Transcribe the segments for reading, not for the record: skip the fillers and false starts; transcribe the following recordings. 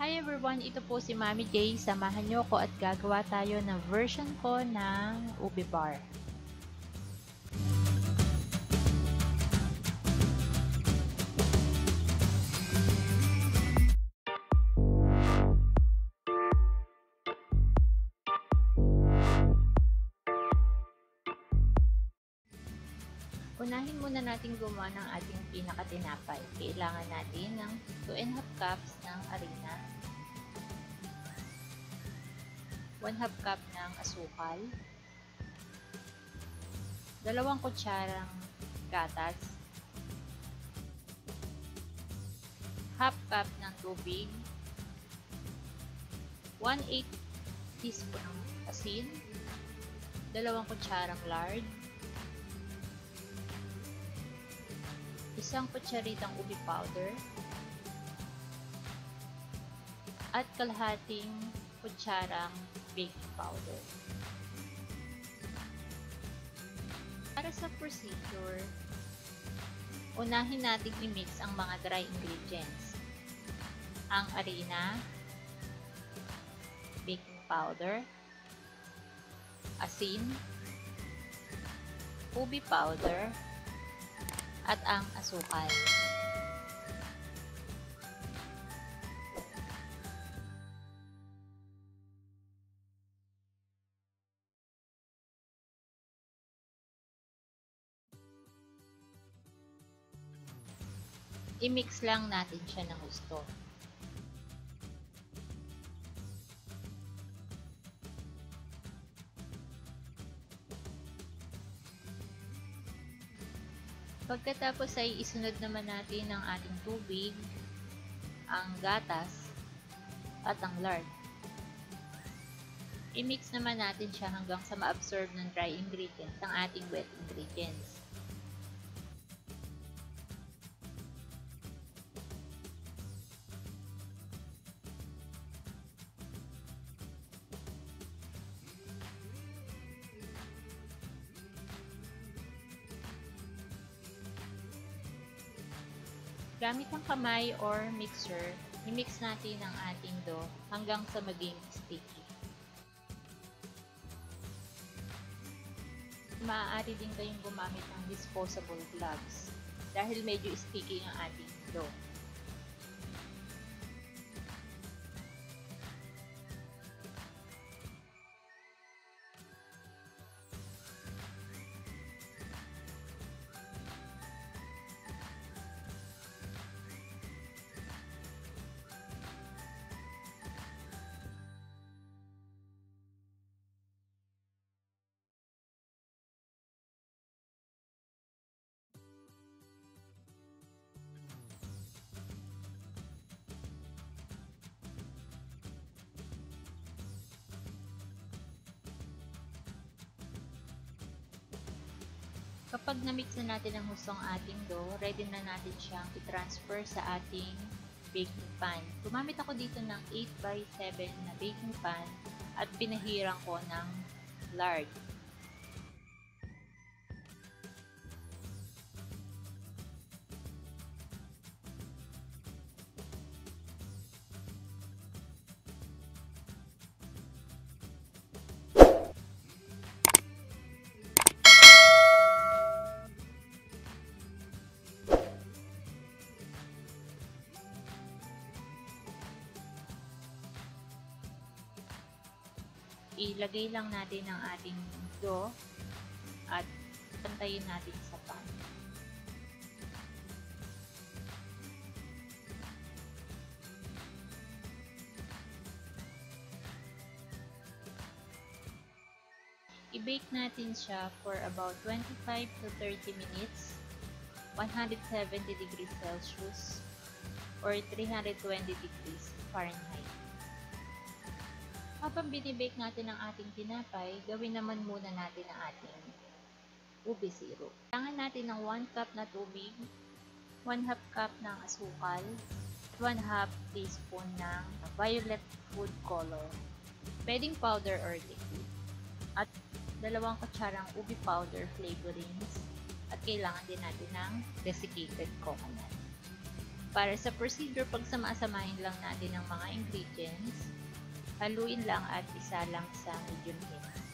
Hi everyone! Ito po si Mami J. Samahan niyo ko at gagawa tayo ng version ko ng ube bar. Unahin muna natin gumawa ng ating pinakatinapay. Kailangan natin ng 2½ cups ng harina, 1/2 cup ng asukal, 2 kutsarang gatas, 1/2 cup ng tubig, 1/8 teaspoon ng asin, 2 kutsarang lard, 1 kutsaritang ube powder, at kalahating kutsarang baking powder. Para sa procedure, unahin natin i-mix ang mga dry ingredients. Ang harina, baking powder, asin, ube powder, at ang asukal. I-mix lang natin siya ng gusto. Pagkatapos ay isunod naman natin ang ating tubig, ang gatas, at ang lard. I-mix naman natin siya hanggang sa ma-absorb ng dry ingredients ang ating wet ingredients. Gamit ang kamay or mixer, i-mix natin ang ating dough hanggang sa maging sticky. Maaari din kayong gumamit ng disposable gloves dahil medyo sticky ang ating dough. Kapag na-mix na natin ang husto ang ating dough, ready na natin siyang i-transfer sa ating baking pan. Gumamit ako dito ng 8x7 na baking pan at pinahirang ko ng lard. Ilagay lang natin ang ating dough at pantayin natin sa pan. I-bake natin siya for about 25 to 30 minutes, 170 degrees Celsius or 320 degrees Fahrenheit. Habang binibake natin ang ating tinapay, gawin naman muna natin ang ating ube syrup. Kailangan natin ng 1 cup na tubig, 1/2 cup ng asukal, 1/2 teaspoon ng violet food color, pwedeng powder or liquid, at 2 kutsarang ube powder flavorings, at kailangan din natin ng desiccated coconut. Para sa procedure, pagsamasamahin lang natin ang mga ingredients, haluin lang at isa lang sa medium heat.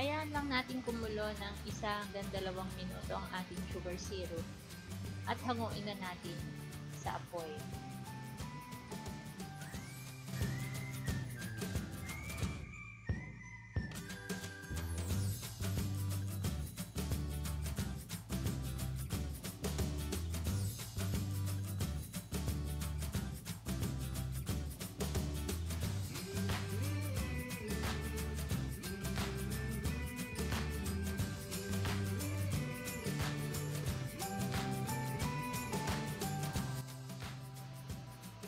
Hayaan lang natin kumulo ng 1 hanggang 2 minuto ang ating sugar syrup at hanguin na natin sa apoy.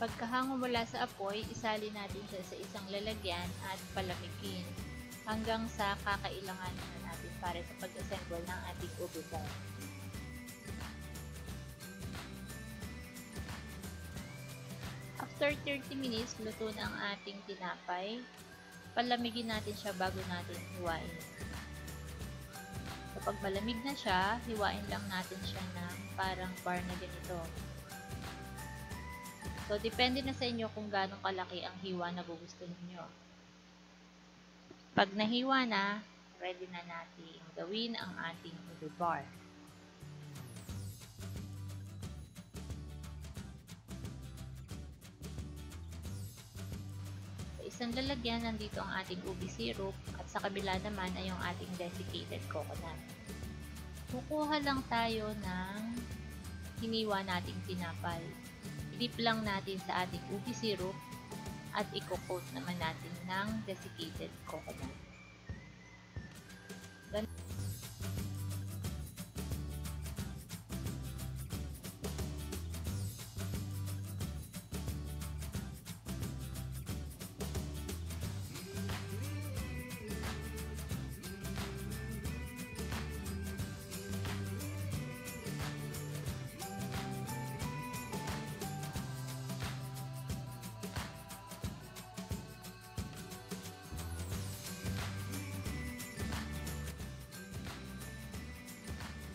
Pagkahango mula sa apoy, isalin natin siya sa isang lalagyan at palamigin hanggang sa kakailangan na natin para sa pag-assemble ng ating ube powder. After 30 minutes, luto na ang ating tinapay. Palamigin natin siya bago natin hiwain. Kapag malamig na siya, hiwain lang natin siya ng parang bar na ganito. So, depende na sa inyo kung gaano kalaki ang hiwa na gusto niyo. Pag nahiwa na, ready na natin gawin ang ating ube bar. Sa isang lalagyan, nandito ang ating ube syrup at sa kabila naman ay yung ating desiccated coconut. Kukuha lang tayo ng hiniwa nating tinapay. I-dip lang natin sa ating ube syrup at i-coat naman natin ng desiccated coconut.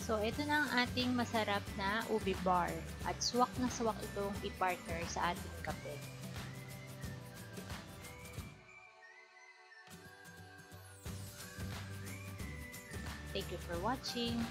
So, ito na ang ating masarap na ube bar at swak na swak itong i-partner sa ating kape. Thank you for watching.